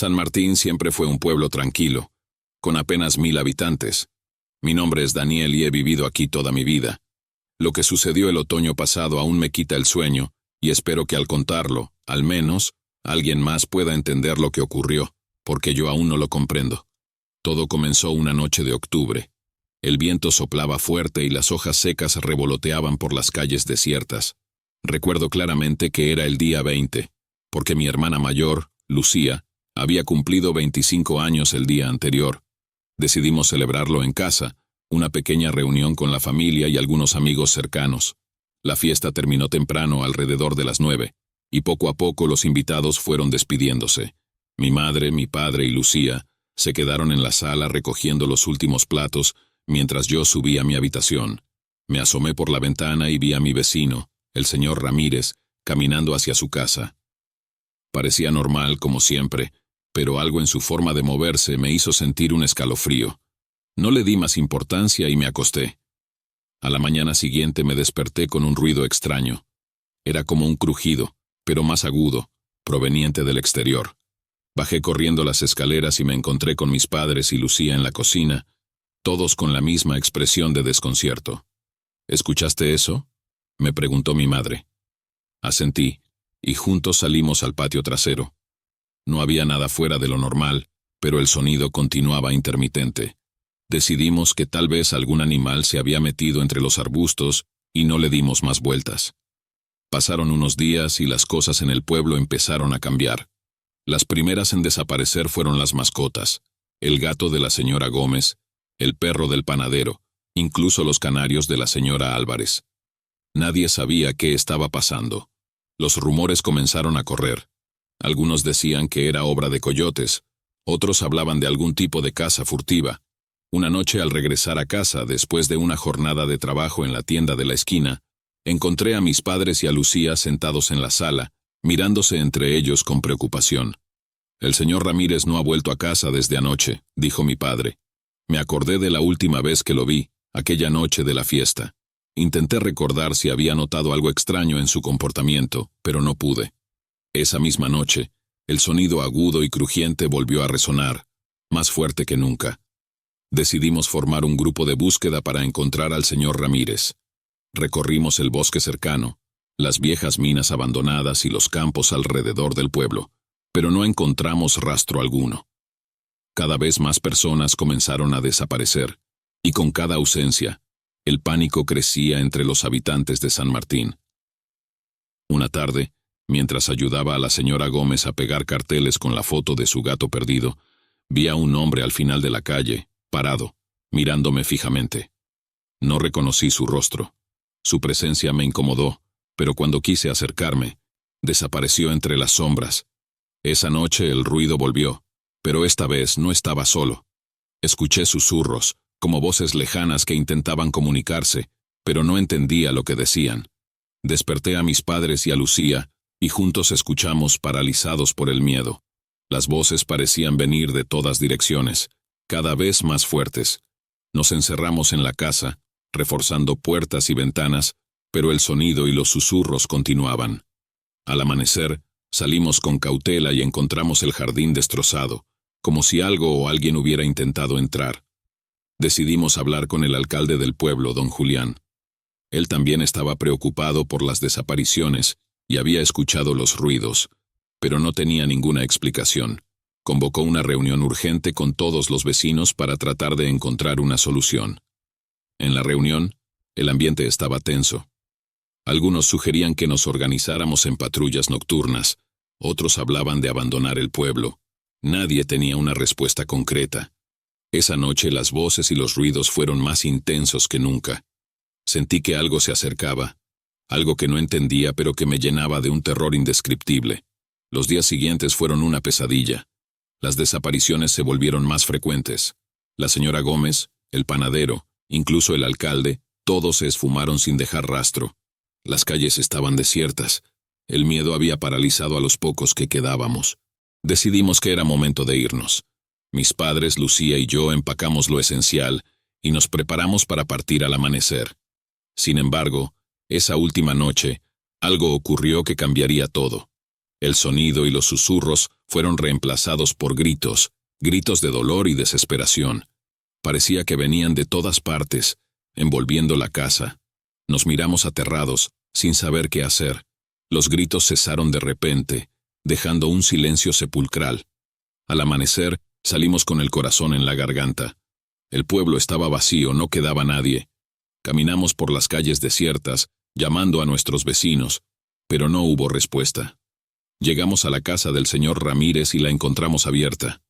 San Martín siempre fue un pueblo tranquilo, con apenas 1000 habitantes. Mi nombre es Daniel y he vivido aquí toda mi vida. Lo que sucedió el otoño pasado aún me quita el sueño, y espero que al contarlo, al menos, alguien más pueda entender lo que ocurrió, porque yo aún no lo comprendo. Todo comenzó una noche de octubre. El viento soplaba fuerte y las hojas secas revoloteaban por las calles desiertas. Recuerdo claramente que era el día 20, porque mi hermana mayor, Lucía, había cumplido 25 años el día anterior. Decidimos celebrarlo en casa, una pequeña reunión con la familia y algunos amigos cercanos. La fiesta terminó temprano, alrededor de las 9, y poco a poco los invitados fueron despidiéndose. Mi madre, mi padre y Lucía se quedaron en la sala recogiendo los últimos platos, mientras yo subí a mi habitación. Me asomé por la ventana y vi a mi vecino, el señor Ramírez, caminando hacia su casa. Parecía normal, como siempre, pero algo en su forma de moverse me hizo sentir un escalofrío. No le di más importancia y me acosté. A la mañana siguiente me desperté con un ruido extraño. Era como un crujido, pero más agudo, proveniente del exterior. Bajé corriendo las escaleras y me encontré con mis padres y Lucía en la cocina, todos con la misma expresión de desconcierto. ¿Escuchaste eso?, me preguntó mi madre. Asentí, y juntos salimos al patio trasero. No había nada fuera de lo normal, pero el sonido continuaba intermitente. Decidimos que tal vez algún animal se había metido entre los arbustos y no le dimos más vueltas. Pasaron unos días y las cosas en el pueblo empezaron a cambiar. Las primeras en desaparecer fueron las mascotas, el gato de la señora Gómez, el perro del panadero, incluso los canarios de la señora Álvarez. Nadie sabía qué estaba pasando. Los rumores comenzaron a correr. Algunos decían que era obra de coyotes, otros hablaban de algún tipo de caza furtiva. Una noche, al regresar a casa después de una jornada de trabajo en la tienda de la esquina, encontré a mis padres y a Lucía sentados en la sala, mirándose entre ellos con preocupación. «El señor Ramírez no ha vuelto a casa desde anoche», dijo mi padre. Me acordé de la última vez que lo vi, aquella noche de la fiesta. Intenté recordar si había notado algo extraño en su comportamiento, pero no pude. Esa misma noche, el sonido agudo y crujiente volvió a resonar, más fuerte que nunca. Decidimos formar un grupo de búsqueda para encontrar al señor Ramírez. Recorrimos el bosque cercano, las viejas minas abandonadas y los campos alrededor del pueblo, pero no encontramos rastro alguno. Cada vez más personas comenzaron a desaparecer, y con cada ausencia, el pánico crecía entre los habitantes de San Martín. Una tarde, mientras ayudaba a la señora Gómez a pegar carteles con la foto de su gato perdido, vi a un hombre al final de la calle, parado, mirándome fijamente. No reconocí su rostro. Su presencia me incomodó, pero cuando quise acercarme, desapareció entre las sombras. Esa noche el ruido volvió, pero esta vez no estaba solo. Escuché susurros, como voces lejanas que intentaban comunicarse, pero no entendía lo que decían. Desperté a mis padres y a Lucía, y juntos escuchamos paralizados por el miedo. Las voces parecían venir de todas direcciones, cada vez más fuertes. Nos encerramos en la casa, reforzando puertas y ventanas, pero el sonido y los susurros continuaban. Al amanecer, salimos con cautela y encontramos el jardín destrozado, como si algo o alguien hubiera intentado entrar. Decidimos hablar con el alcalde del pueblo, don Julián. Él también estaba preocupado por las desapariciones y había escuchado los ruidos, pero no tenía ninguna explicación. Convocó una reunión urgente con todos los vecinos para tratar de encontrar una solución. En la reunión, el ambiente estaba tenso. Algunos sugerían que nos organizáramos en patrullas nocturnas, otros hablaban de abandonar el pueblo. Nadie tenía una respuesta concreta. Esa noche las voces y los ruidos fueron más intensos que nunca. Sentí que algo se acercaba, algo que no entendía pero que me llenaba de un terror indescriptible. Los días siguientes fueron una pesadilla. Las desapariciones se volvieron más frecuentes. La señora Gómez, el panadero, incluso el alcalde, todos se esfumaron sin dejar rastro. Las calles estaban desiertas. El miedo había paralizado a los pocos que quedábamos. Decidimos que era momento de irnos. Mis padres, Lucía y yo empacamos lo esencial y nos preparamos para partir al amanecer. Sin embargo, esa última noche, algo ocurrió que cambiaría todo. El sonido y los susurros fueron reemplazados por gritos, gritos de dolor y desesperación. Parecía que venían de todas partes, envolviendo la casa. Nos miramos aterrados, sin saber qué hacer. Los gritos cesaron de repente, dejando un silencio sepulcral. Al amanecer, salimos con el corazón en la garganta. El pueblo estaba vacío, no quedaba nadie. Caminamos por las calles desiertas, llamando a nuestros vecinos, pero no hubo respuesta. Llegamos a la casa del señor Ramírez y la encontramos abierta.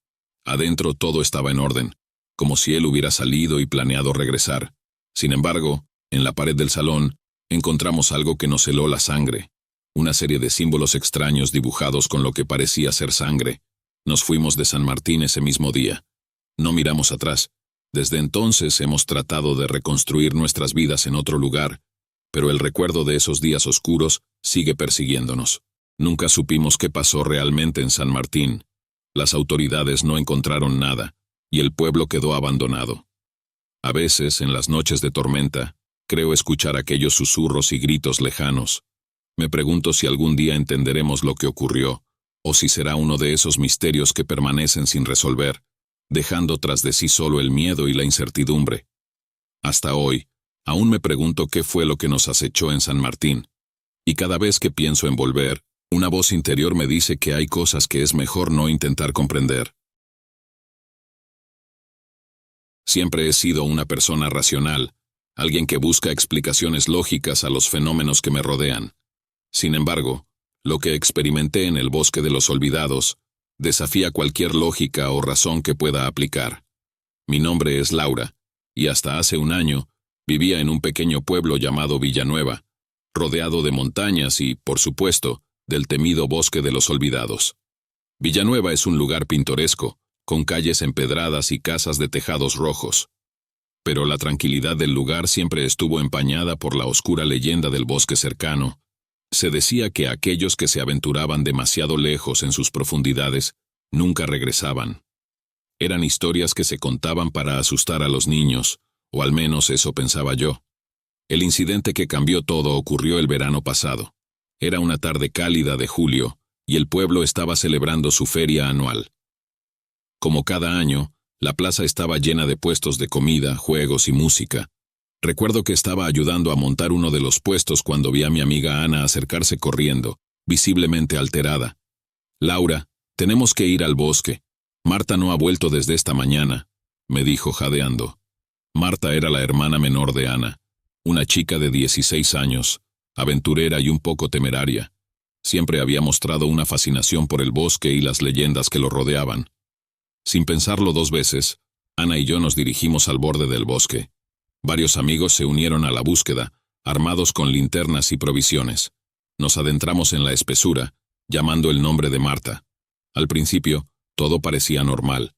Adentro todo estaba en orden, como si él hubiera salido y planeado regresar. Sin embargo, en la pared del salón, encontramos algo que nos heló la sangre. Una serie de símbolos extraños dibujados con lo que parecía ser sangre. Nos fuimos de San Martín ese mismo día. No miramos atrás. Desde entonces hemos tratado de reconstruir nuestras vidas en otro lugar, pero el recuerdo de esos días oscuros sigue persiguiéndonos. Nunca supimos qué pasó realmente en San Martín. Las autoridades no encontraron nada, y el pueblo quedó abandonado. A veces, en las noches de tormenta, creo escuchar aquellos susurros y gritos lejanos. Me pregunto si algún día entenderemos lo que ocurrió, o si será uno de esos misterios que permanecen sin resolver, dejando tras de sí solo el miedo y la incertidumbre. Hasta hoy, aún me pregunto qué fue lo que nos acechó en San Martín, y cada vez que pienso en volver, una voz interior me dice que hay cosas que es mejor no intentar comprender. Siempre he sido una persona racional, alguien que busca explicaciones lógicas a los fenómenos que me rodean. Sin embargo, lo que experimenté en el bosque de los olvidados desafía cualquier lógica o razón que pueda aplicar. Mi nombre es Laura, y hasta hace un año vivía en un pequeño pueblo llamado Villanueva, rodeado de montañas y, por supuesto, del temido bosque de los olvidados. Villanueva es un lugar pintoresco, con calles empedradas y casas de tejados rojos. Pero la tranquilidad del lugar siempre estuvo empañada por la oscura leyenda del bosque cercano. Se decía que aquellos que se aventuraban demasiado lejos en sus profundidades nunca regresaban. Eran historias que se contaban para asustar a los niños, o al menos eso pensaba yo. El incidente que cambió todo ocurrió el verano pasado. Era una tarde cálida de julio, y el pueblo estaba celebrando su feria anual. Como cada año, la plaza estaba llena de puestos de comida, juegos y música. Recuerdo que estaba ayudando a montar uno de los puestos cuando vi a mi amiga Ana acercarse corriendo, visiblemente alterada. «Laura, tenemos que ir al bosque. Marta no ha vuelto desde esta mañana», me dijo jadeando. Marta era la hermana menor de Ana, una chica de 16 años, aventurera y un poco temeraria. Siempre había mostrado una fascinación por el bosque y las leyendas que lo rodeaban. Sin pensarlo dos veces, Ana y yo nos dirigimos al borde del bosque. Varios amigos se unieron a la búsqueda, armados con linternas y provisiones. Nos adentramos en la espesura, llamando el nombre de Marta. Al principio, todo parecía normal.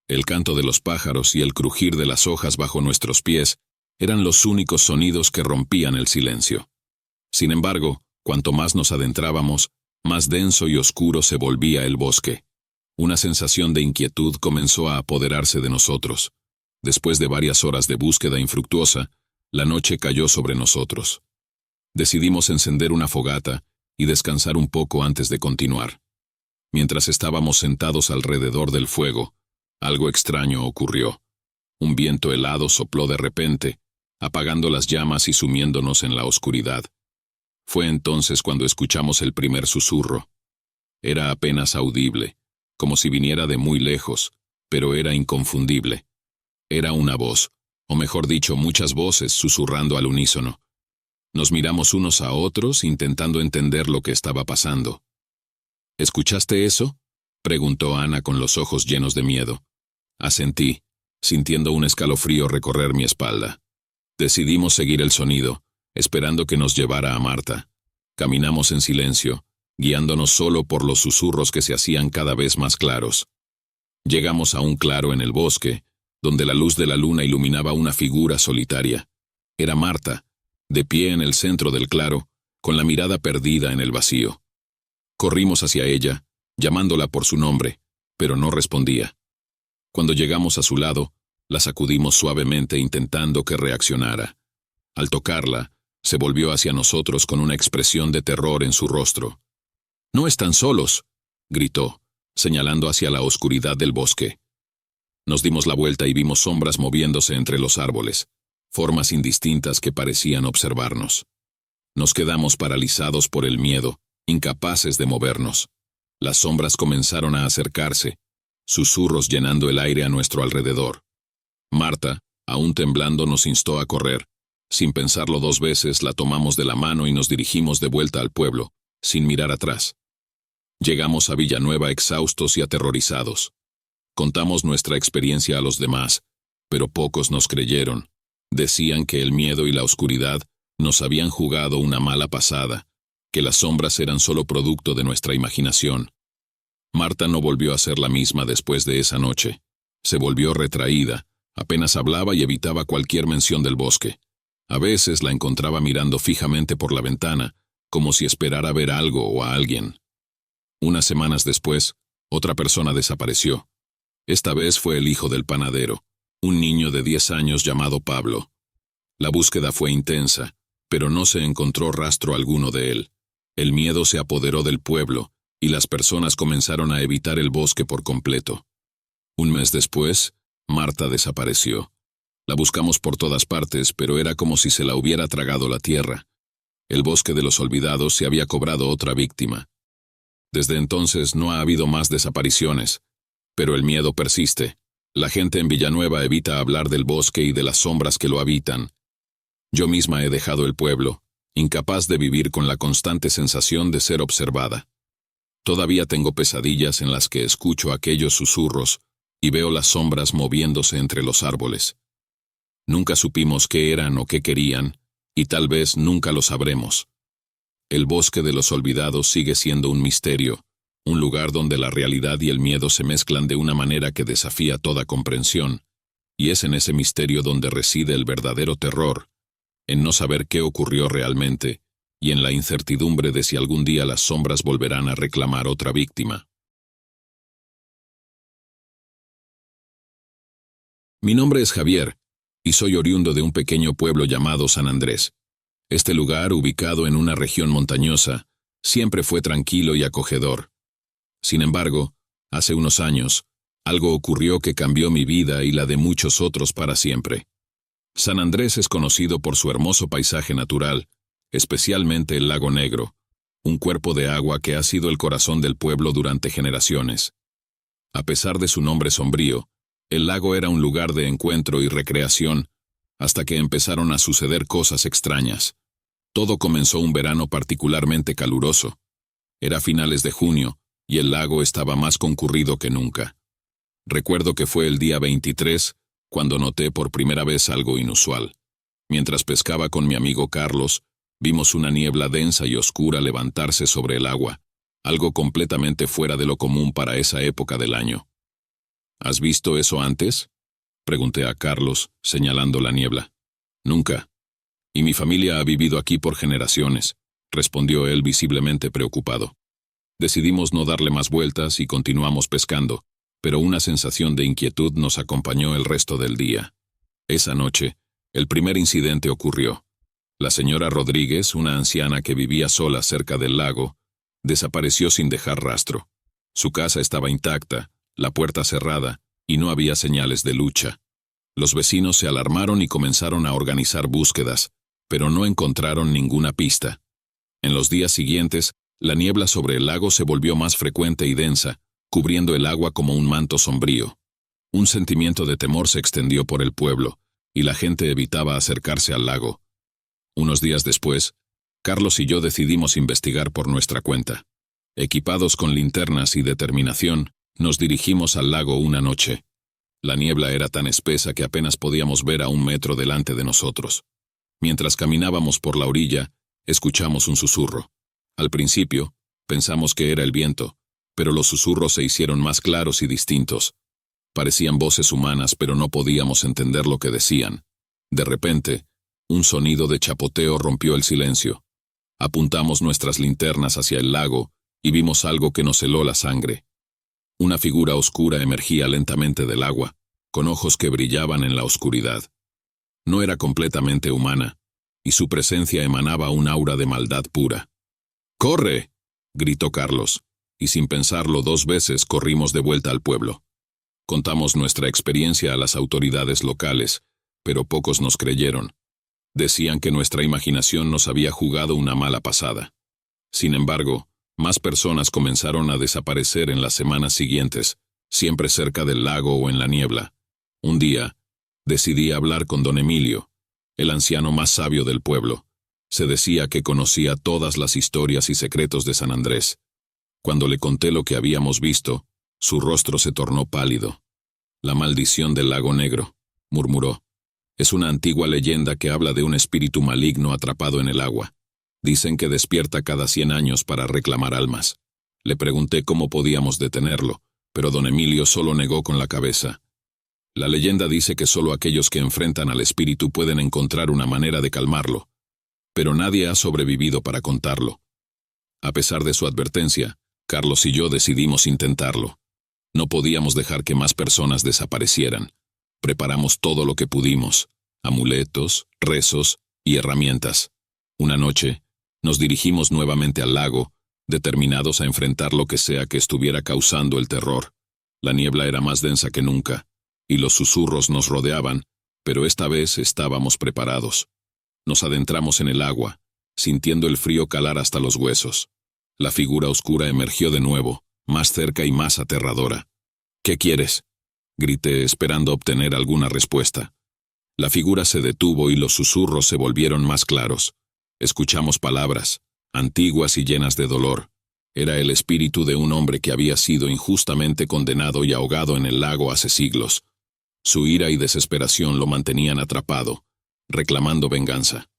El canto de los pájaros y el crujir de las hojas bajo nuestros pies eran los únicos sonidos que rompían el silencio. Sin embargo, cuanto más nos adentrábamos, más denso y oscuro se volvía el bosque. Una sensación de inquietud comenzó a apoderarse de nosotros. Después de varias horas de búsqueda infructuosa, la noche cayó sobre nosotros. Decidimos encender una fogata y descansar un poco antes de continuar. Mientras estábamos sentados alrededor del fuego, algo extraño ocurrió. Un viento helado sopló de repente, apagando las llamas y sumiéndonos en la oscuridad. Fue entonces cuando escuchamos el primer susurro. Era apenas audible, como si viniera de muy lejos, pero era inconfundible. Era una voz, o mejor dicho, muchas voces susurrando al unísono. Nos miramos unos a otros intentando entender lo que estaba pasando. ¿Escuchaste eso?, preguntó Ana con los ojos llenos de miedo. Asentí, sintiendo un escalofrío recorrer mi espalda. Decidimos seguir el sonido, esperando que nos llevara a Marta. Caminamos en silencio, guiándonos solo por los susurros que se hacían cada vez más claros. Llegamos a un claro en el bosque, donde la luz de la luna iluminaba una figura solitaria. Era Marta, de pie en el centro del claro, con la mirada perdida en el vacío. Corrimos hacia ella, llamándola por su nombre, pero no respondía. Cuando llegamos a su lado, la sacudimos suavemente intentando que reaccionara. Al tocarla, se volvió hacia nosotros con una expresión de terror en su rostro. No están solos, gritó, señalando hacia la oscuridad del bosque. Nos dimos la vuelta y vimos sombras moviéndose entre los árboles, formas indistintas que parecían observarnos. Nos quedamos paralizados por el miedo, incapaces de movernos. Las sombras comenzaron a acercarse, susurros llenando el aire a nuestro alrededor. Marta, aún temblando, nos instó a correr. Sin pensarlo 2 veces, la tomamos de la mano y nos dirigimos de vuelta al pueblo, sin mirar atrás. Llegamos a Villanueva exhaustos y aterrorizados. Contamos nuestra experiencia a los demás, pero pocos nos creyeron. Decían que el miedo y la oscuridad nos habían jugado una mala pasada, que las sombras eran solo producto de nuestra imaginación. Marta no volvió a ser la misma después de esa noche. Se volvió retraída, apenas hablaba y evitaba cualquier mención del bosque. A veces la encontraba mirando fijamente por la ventana, como si esperara ver algo o a alguien. Unas semanas después, otra persona desapareció. Esta vez fue el hijo del panadero, un niño de 10 años llamado Pablo. La búsqueda fue intensa, pero no se encontró rastro alguno de él. El miedo se apoderó del pueblo, y las personas comenzaron a evitar el bosque por completo. Un mes después, Marta desapareció. La buscamos por todas partes, pero era como si se la hubiera tragado la tierra. El bosque de los olvidados se había cobrado otra víctima. Desde entonces no ha habido más desapariciones, pero el miedo persiste. La gente en Villanueva evita hablar del bosque y de las sombras que lo habitan. Yo misma he dejado el pueblo, incapaz de vivir con la constante sensación de ser observada. Todavía tengo pesadillas en las que escucho aquellos susurros y veo las sombras moviéndose entre los árboles. Nunca supimos qué eran o qué querían, y tal vez nunca lo sabremos. El bosque de los olvidados sigue siendo un misterio, un lugar donde la realidad y el miedo se mezclan de una manera que desafía toda comprensión, y es en ese misterio donde reside el verdadero terror, en no saber qué ocurrió realmente, y en la incertidumbre de si algún día las sombras volverán a reclamar otra víctima. Mi nombre es Javier, y soy oriundo de un pequeño pueblo llamado San Andrés. Este lugar, ubicado en una región montañosa, siempre fue tranquilo y acogedor. Sin embargo, hace unos años, algo ocurrió que cambió mi vida y la de muchos otros para siempre. San Andrés es conocido por su hermoso paisaje natural, especialmente el Lago Negro, un cuerpo de agua que ha sido el corazón del pueblo durante generaciones. A pesar de su nombre sombrío, el lago era un lugar de encuentro y recreación, hasta que empezaron a suceder cosas extrañas. Todo comenzó un verano particularmente caluroso. Era finales de junio, y el lago estaba más concurrido que nunca. Recuerdo que fue el día 23, cuando noté por primera vez algo inusual. Mientras pescaba con mi amigo Carlos, vimos una niebla densa y oscura levantarse sobre el agua, algo completamente fuera de lo común para esa época del año. ¿Has visto eso antes?, pregunté a Carlos, señalando la niebla. Nunca. Y mi familia ha vivido aquí por generaciones, respondió él visiblemente preocupado. Decidimos no darle más vueltas y continuamos pescando, pero una sensación de inquietud nos acompañó el resto del día. Esa noche, el primer incidente ocurrió. La señora Rodríguez, una anciana que vivía sola cerca del lago, desapareció sin dejar rastro. Su casa estaba intacta, la puerta cerrada, y no había señales de lucha. Los vecinos se alarmaron y comenzaron a organizar búsquedas, pero no encontraron ninguna pista. En los días siguientes, la niebla sobre el lago se volvió más frecuente y densa, cubriendo el agua como un manto sombrío. Un sentimiento de temor se extendió por el pueblo, y la gente evitaba acercarse al lago. Unos días después, Carlos y yo decidimos investigar por nuestra cuenta. Equipados con linternas y determinación, nos dirigimos al lago una noche. La niebla era tan espesa que apenas podíamos ver a 1 metro delante de nosotros. Mientras caminábamos por la orilla, escuchamos un susurro. Al principio, pensamos que era el viento, pero los susurros se hicieron más claros y distintos. Parecían voces humanas, pero no podíamos entender lo que decían. De repente, un sonido de chapoteo rompió el silencio. Apuntamos nuestras linternas hacia el lago y vimos algo que nos heló la sangre. Una figura oscura emergía lentamente del agua, con ojos que brillaban en la oscuridad. No era completamente humana, y su presencia emanaba un aura de maldad pura. «¡Corre!», gritó Carlos, y sin pensarlo 2 veces corrimos de vuelta al pueblo. Contamos nuestra experiencia a las autoridades locales, pero pocos nos creyeron. Decían que nuestra imaginación nos había jugado una mala pasada. Sin embargo, más personas comenzaron a desaparecer en las semanas siguientes, siempre cerca del lago o en la niebla. Un día, decidí hablar con don Emilio, el anciano más sabio del pueblo. Se decía que conocía todas las historias y secretos de San Andrés. Cuando le conté lo que habíamos visto, su rostro se tornó pálido. «La maldición del lago negro», murmuró. «Es una antigua leyenda que habla de un espíritu maligno atrapado en el agua. Dicen que despierta cada 100 años para reclamar almas». Le pregunté cómo podíamos detenerlo, pero don Emilio solo negó con la cabeza. «La leyenda dice que solo aquellos que enfrentan al espíritu pueden encontrar una manera de calmarlo, pero nadie ha sobrevivido para contarlo». A pesar de su advertencia, Carlos y yo decidimos intentarlo. No podíamos dejar que más personas desaparecieran. Preparamos todo lo que pudimos: amuletos, rezos y herramientas. Una noche, nos dirigimos nuevamente al lago, determinados a enfrentar lo que sea que estuviera causando el terror. La niebla era más densa que nunca, y los susurros nos rodeaban, pero esta vez estábamos preparados. Nos adentramos en el agua, sintiendo el frío calar hasta los huesos. La figura oscura emergió de nuevo, más cerca y más aterradora. «¿Qué quieres?», grité, esperando obtener alguna respuesta. La figura se detuvo y los susurros se volvieron más claros. Escuchamos palabras, antiguas y llenas de dolor. Era el espíritu de un hombre que había sido injustamente condenado y ahogado en el lago hace siglos. Su ira y desesperación lo mantenían atrapado, reclamando venganza.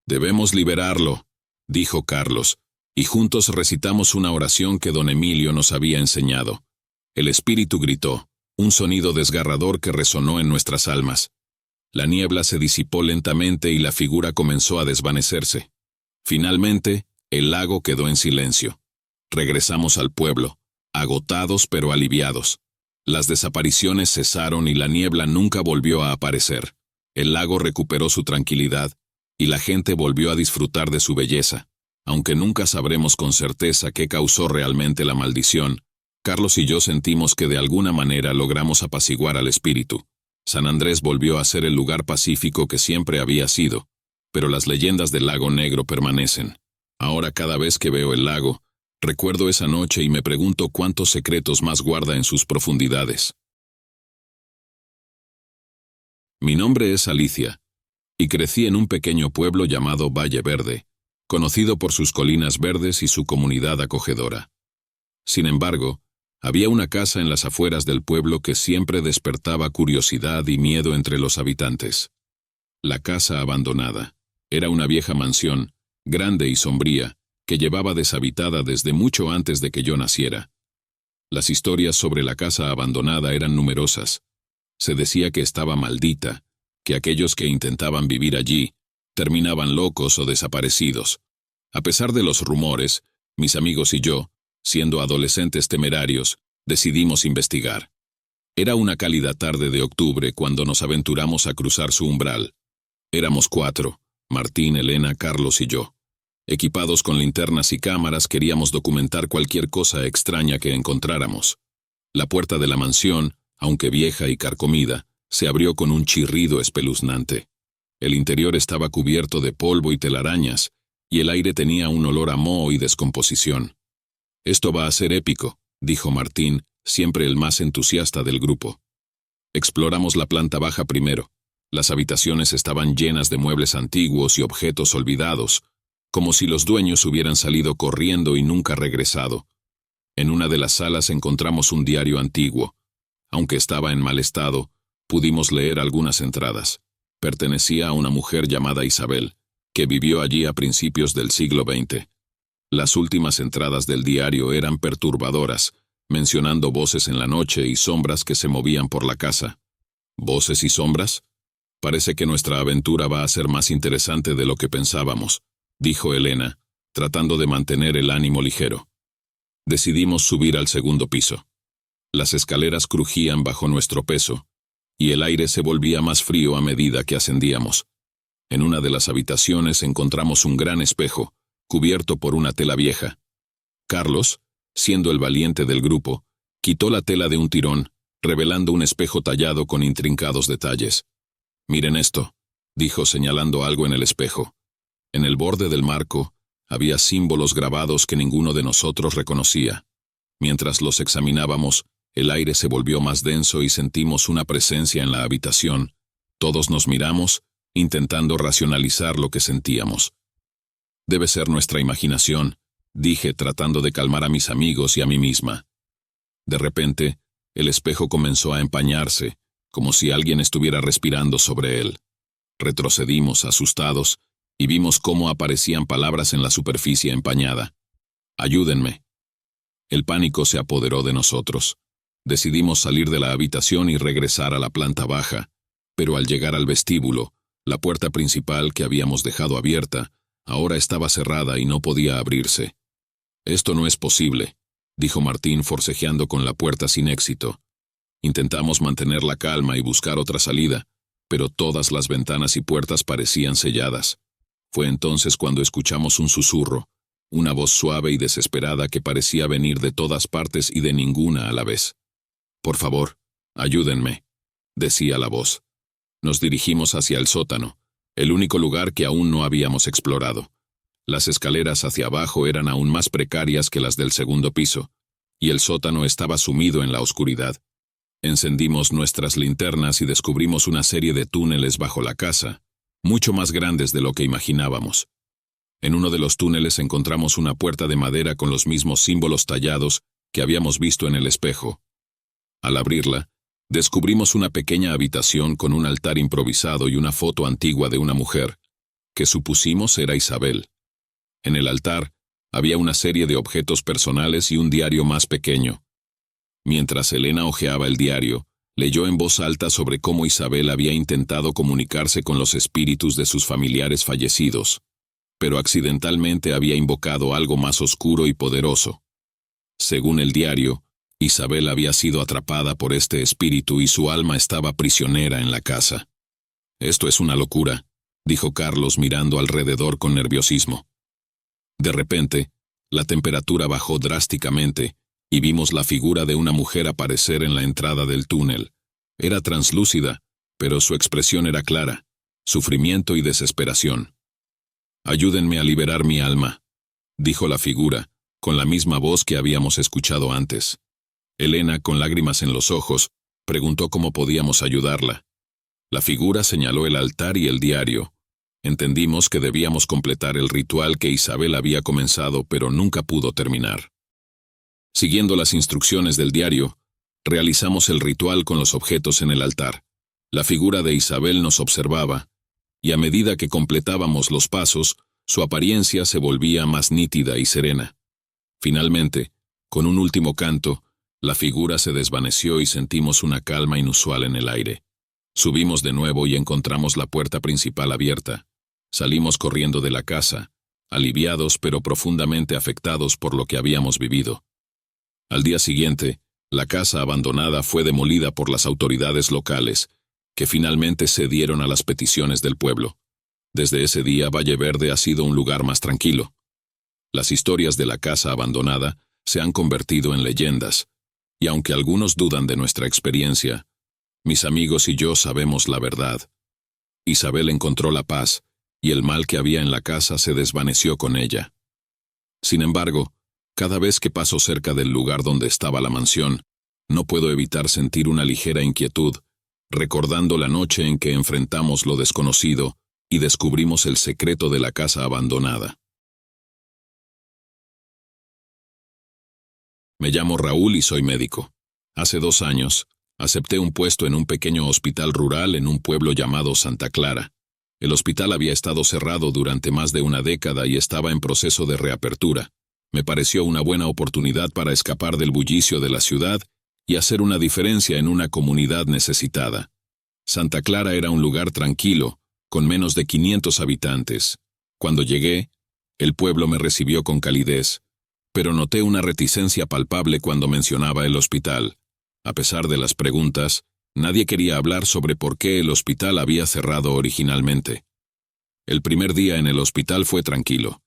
«Debemos liberarlo», dijo Carlos, y juntos recitamos una oración que don Emilio nos había enseñado. El espíritu gritó, un sonido desgarrador que resonó en nuestras almas. La niebla se disipó lentamente y la figura comenzó a desvanecerse. Finalmente, el lago quedó en silencio. Regresamos al pueblo, agotados pero aliviados. Las desapariciones cesaron y la niebla nunca volvió a aparecer. El lago recuperó su tranquilidad, y la gente volvió a disfrutar de su belleza. Aunque nunca sabremos con certeza qué causó realmente la maldición, Carlos y yo sentimos que de alguna manera logramos apaciguar al espíritu. San Andrés volvió a ser el lugar pacífico que siempre había sido, pero las leyendas del lago negro permanecen. Ahora cada vez que veo el lago, recuerdo esa noche y me pregunto cuántos secretos más guarda en sus profundidades. Mi nombre es Alicia, y crecí en un pequeño pueblo llamado Valle Verde, conocido por sus colinas verdes y su comunidad acogedora. Sin embargo, había una casa en las afueras del pueblo que siempre despertaba curiosidad y miedo entre los habitantes. La casa abandonada. Era una vieja mansión, grande y sombría, que llevaba deshabitada desde mucho antes de que yo naciera. Las historias sobre la casa abandonada eran numerosas. Se decía que estaba maldita, que aquellos que intentaban vivir allí terminaban locos o desaparecidos. A pesar de los rumores, mis amigos y yo, siendo adolescentes temerarios, decidimos investigar. Era una cálida tarde de octubre cuando nos aventuramos a cruzar su umbral. Éramos 4, Martín, Elena, Carlos y yo. Equipados con linternas y cámaras, queríamos documentar cualquier cosa extraña que encontráramos. La puerta de la mansión, aunque vieja y carcomida, se abrió con un chirrido espeluznante. El interior estaba cubierto de polvo y telarañas, y el aire tenía un olor a moho y descomposición. «Esto va a ser épico», dijo Martín, siempre el más entusiasta del grupo. Exploramos la planta baja primero. Las habitaciones estaban llenas de muebles antiguos y objetos olvidados, como si los dueños hubieran salido corriendo y nunca regresado. En una de las salas encontramos un diario antiguo. Aunque estaba en mal estado, pudimos leer algunas entradas. Pertenecía a una mujer llamada Isabel, que vivió allí a principios del siglo XX. Las últimas entradas del diario eran perturbadoras, mencionando voces en la noche y sombras que se movían por la casa. ¿Voces y sombras? Parece que nuestra aventura va a ser más interesante de lo que pensábamos, dijo Elena, tratando de mantener el ánimo ligero. Decidimos subir al segundo piso. Las escaleras crujían bajo nuestro peso, y el aire se volvía más frío a medida que ascendíamos. En una de las habitaciones encontramos un gran espejo, cubierto por una tela vieja. Carlos, siendo el valiente del grupo, quitó la tela de un tirón, revelando un espejo tallado con intrincados detalles. «Miren esto», dijo señalando algo en el espejo. En el borde del marco había símbolos grabados que ninguno de nosotros reconocía. Mientras los examinábamos, el aire se volvió más denso y sentimos una presencia en la habitación. Todos nos miramos, intentando racionalizar lo que sentíamos. «Debe ser nuestra imaginación», dije tratando de calmar a mis amigos y a mí misma. De repente, el espejo comenzó a empañarse, como si alguien estuviera respirando sobre él. Retrocedimos, asustados, y vimos cómo aparecían palabras en la superficie empañada. «Ayúdenme». El pánico se apoderó de nosotros. Decidimos salir de la habitación y regresar a la planta baja, pero al llegar al vestíbulo, la puerta principal que habíamos dejado abierta, ahora estaba cerrada y no podía abrirse. «Esto no es posible», dijo Martín forcejeando con la puerta sin éxito. Intentamos mantener la calma y buscar otra salida, pero todas las ventanas y puertas parecían selladas. Fue entonces cuando escuchamos un susurro, una voz suave y desesperada que parecía venir de todas partes y de ninguna a la vez. «Por favor, ayúdenme», decía la voz. Nos dirigimos hacia el sótano, el único lugar que aún no habíamos explorado. Las escaleras hacia abajo eran aún más precarias que las del segundo piso, y el sótano estaba sumido en la oscuridad. Encendimos nuestras linternas y descubrimos una serie de túneles bajo la casa, mucho más grandes de lo que imaginábamos. En uno de los túneles encontramos una puerta de madera con los mismos símbolos tallados que habíamos visto en el espejo. Al abrirla, descubrimos una pequeña habitación con un altar improvisado y una foto antigua de una mujer, que supusimos era Isabel. En el altar había una serie de objetos personales y un diario más pequeño. Mientras Elena hojeaba el diario, leyó en voz alta sobre cómo Isabel había intentado comunicarse con los espíritus de sus familiares fallecidos, pero accidentalmente había invocado algo más oscuro y poderoso. Según el diario, Isabel había sido atrapada por este espíritu y su alma estaba prisionera en la casa. «Esto es una locura», dijo Carlos mirando alrededor con nerviosismo. De repente, la temperatura bajó drásticamente y vimos la figura de una mujer aparecer en la entrada del túnel. Era translúcida, pero su expresión era clara, sufrimiento y desesperación. «Ayúdenme a liberar mi alma», dijo la figura, con la misma voz que habíamos escuchado antes. Elena, con lágrimas en los ojos, preguntó cómo podíamos ayudarla. La figura señaló el altar y el diario. Entendimos que debíamos completar el ritual que Isabel había comenzado, pero nunca pudo terminar. Siguiendo las instrucciones del diario, realizamos el ritual con los objetos en el altar. La figura de Isabel nos observaba, y a medida que completábamos los pasos, su apariencia se volvía más nítida y serena. Finalmente, con un último canto, la figura se desvaneció y sentimos una calma inusual en el aire. Subimos de nuevo y encontramos la puerta principal abierta. Salimos corriendo de la casa, aliviados pero profundamente afectados por lo que habíamos vivido. Al día siguiente, la casa abandonada fue demolida por las autoridades locales, que finalmente cedieron a las peticiones del pueblo. Desde ese día, Valle Verde ha sido un lugar más tranquilo. Las historias de la casa abandonada se han convertido en leyendas, y aunque algunos dudan de nuestra experiencia, mis amigos y yo sabemos la verdad. Isabel encontró la paz, y el mal que había en la casa se desvaneció con ella. Sin embargo, cada vez que paso cerca del lugar donde estaba la mansión, no puedo evitar sentir una ligera inquietud, recordando la noche en que enfrentamos lo desconocido y descubrimos el secreto de la casa abandonada. Me llamo Raúl y soy médico. Hace 2 años, acepté un puesto en un pequeño hospital rural en un pueblo llamado Santa Clara. El hospital había estado cerrado durante más de una década y estaba en proceso de reapertura. Me pareció una buena oportunidad para escapar del bullicio de la ciudad y hacer una diferencia en una comunidad necesitada. Santa Clara era un lugar tranquilo, con menos de 500 habitantes. Cuando llegué, el pueblo me recibió con calidez, pero noté una reticencia palpable cuando mencionaba el hospital. A pesar de las preguntas, nadie quería hablar sobre por qué el hospital había cerrado originalmente. El primer día en el hospital fue tranquilo.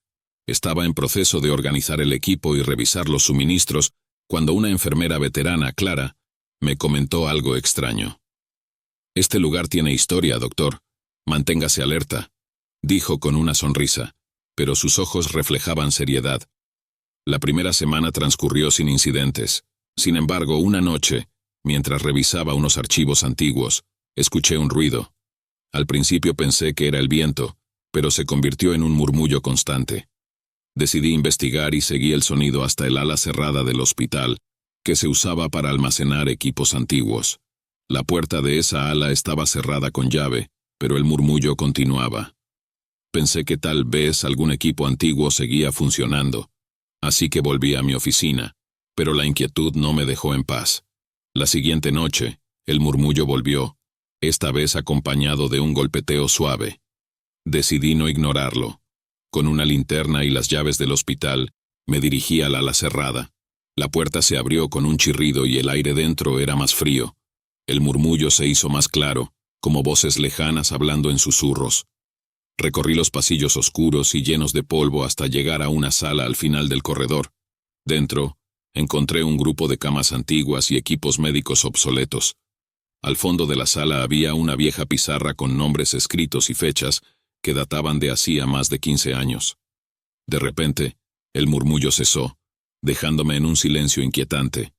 Estaba en proceso de organizar el equipo y revisar los suministros cuando una enfermera veterana, Clara, me comentó algo extraño. «Este lugar tiene historia, doctor. Manténgase alerta», dijo con una sonrisa, pero sus ojos reflejaban seriedad. La primera semana transcurrió sin incidentes. Sin embargo, una noche, mientras revisaba unos archivos antiguos, escuché un ruido. Al principio pensé que era el viento, pero se convirtió en un murmullo constante. Decidí investigar y seguí el sonido hasta el ala cerrada del hospital, que se usaba para almacenar equipos antiguos. La puerta de esa ala estaba cerrada con llave, pero el murmullo continuaba. Pensé que tal vez algún equipo antiguo seguía funcionando, así que volví a mi oficina, pero la inquietud no me dejó en paz. La siguiente noche, el murmullo volvió, esta vez acompañado de un golpeteo suave. Decidí no ignorarlo. Con una linterna y las llaves del hospital, me dirigí al ala cerrada. La puerta se abrió con un chirrido y el aire dentro era más frío. El murmullo se hizo más claro, como voces lejanas hablando en susurros. Recorrí los pasillos oscuros y llenos de polvo hasta llegar a una sala al final del corredor. Dentro, encontré un grupo de camas antiguas y equipos médicos obsoletos. Al fondo de la sala había una vieja pizarra con nombres escritos y fechas que databan de hacía más de 15 años. De repente, el murmullo cesó, dejándome en un silencio inquietante.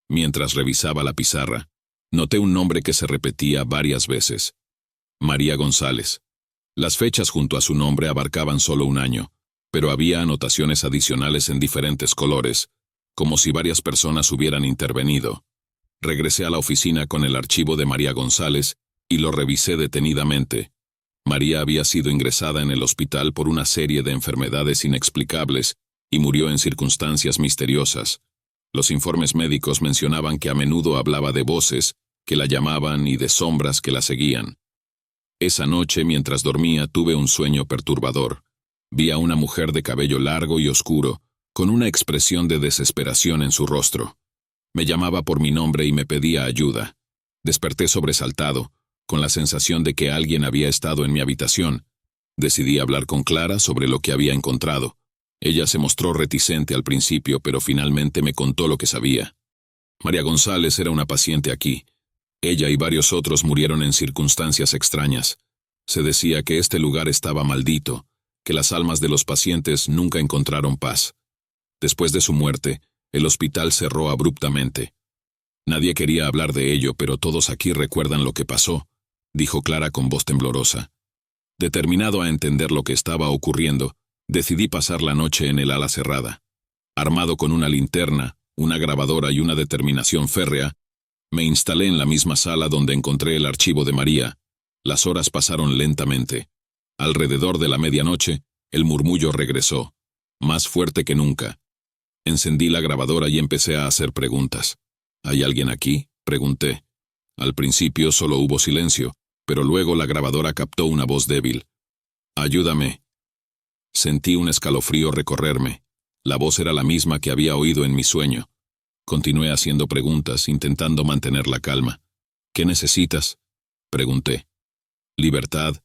Mientras revisaba la pizarra, noté un nombre que se repetía varias veces. María González. Las fechas junto a su nombre abarcaban solo un año, pero había anotaciones adicionales en diferentes colores, como si varias personas hubieran intervenido. Regresé a la oficina con el archivo de María González y lo revisé detenidamente. María había sido ingresada en el hospital por una serie de enfermedades inexplicables y murió en circunstancias misteriosas. Los informes médicos mencionaban que a menudo hablaba de voces que la llamaban y de sombras que la seguían. Esa noche, mientras dormía, tuve un sueño perturbador. Vi a una mujer de cabello largo y oscuro, con una expresión de desesperación en su rostro. Me llamaba por mi nombre y me pedía ayuda. Desperté sobresaltado, con la sensación de que alguien había estado en mi habitación. Decidí hablar con Clara sobre lo que había encontrado. Ella se mostró reticente al principio, pero finalmente me contó lo que sabía. María González era una paciente aquí. Ella y varios otros murieron en circunstancias extrañas. Se decía que este lugar estaba maldito, que las almas de los pacientes nunca encontraron paz. Después de su muerte, el hospital cerró abruptamente. Nadie quería hablar de ello, pero todos aquí recuerdan lo que pasó, dijo Clara con voz temblorosa. Determinado a entender lo que estaba ocurriendo, decidí pasar la noche en el ala cerrada. Armado con una linterna, una grabadora y una determinación férrea, me instalé en la misma sala donde encontré el archivo de María. Las horas pasaron lentamente. Alrededor de la medianoche, el murmullo regresó, más fuerte que nunca. Encendí la grabadora y empecé a hacer preguntas. ¿Hay alguien aquí?, pregunté. Al principio solo hubo silencio, pero luego la grabadora captó una voz débil. «Ayúdame». Sentí un escalofrío recorrerme. La voz era la misma que había oído en mi sueño. Continué haciendo preguntas, intentando mantener la calma. «¿Qué necesitas?», pregunté. «Libertad»,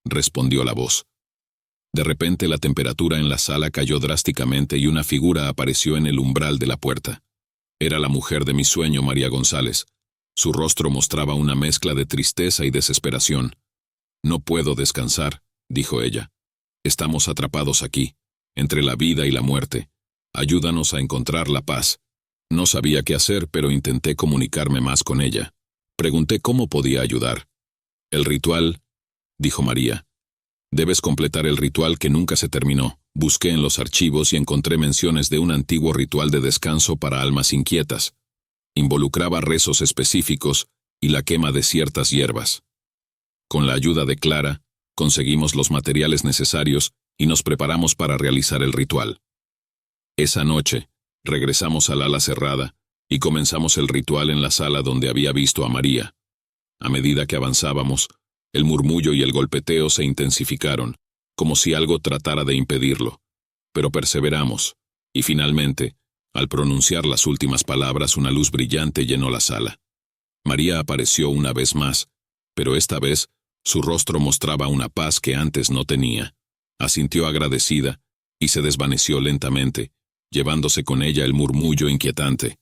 respondió la voz. De repente la temperatura en la sala cayó drásticamente y una figura apareció en el umbral de la puerta. Era la mujer de mi sueño, María González. Su rostro mostraba una mezcla de tristeza y desesperación. «No puedo descansar», dijo ella. «Estamos atrapados aquí, entre la vida y la muerte. Ayúdanos a encontrar la paz». No sabía qué hacer, pero intenté comunicarme más con ella. Pregunté cómo podía ayudar. «El ritual», dijo María. «Debes completar el ritual que nunca se terminó». Busqué en los archivos y encontré menciones de un antiguo ritual de descanso para almas inquietas. Involucraba rezos específicos y la quema de ciertas hierbas. Con la ayuda de Clara, conseguimos los materiales necesarios y nos preparamos para realizar el ritual. Esa noche, regresamos al ala cerrada y comenzamos el ritual en la sala donde había visto a María. A medida que avanzábamos, el murmullo y el golpeteo se intensificaron, como si algo tratara de impedirlo. Pero perseveramos, y finalmente, al pronunciar las últimas palabras, una luz brillante llenó la sala. María apareció una vez más, pero esta vez su rostro mostraba una paz que antes no tenía. Asintió agradecida, y se desvaneció lentamente, llevándose con ella el murmullo inquietante.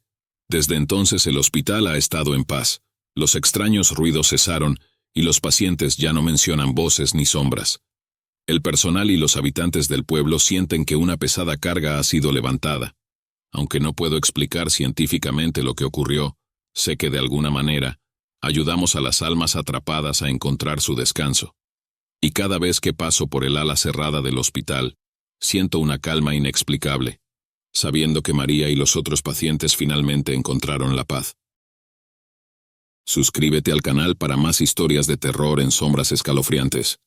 Desde entonces el hospital ha estado en paz. Los extraños ruidos cesaron y los pacientes ya no mencionan voces ni sombras. El personal y los habitantes del pueblo sienten que una pesada carga ha sido levantada. Aunque no puedo explicar científicamente lo que ocurrió, sé que de alguna manera ayudamos a las almas atrapadas a encontrar su descanso. Y cada vez que paso por el ala cerrada del hospital, siento una calma inexplicable, sabiendo que María y los otros pacientes finalmente encontraron la paz. Suscríbete al canal para más historias de terror en sombras escalofriantes.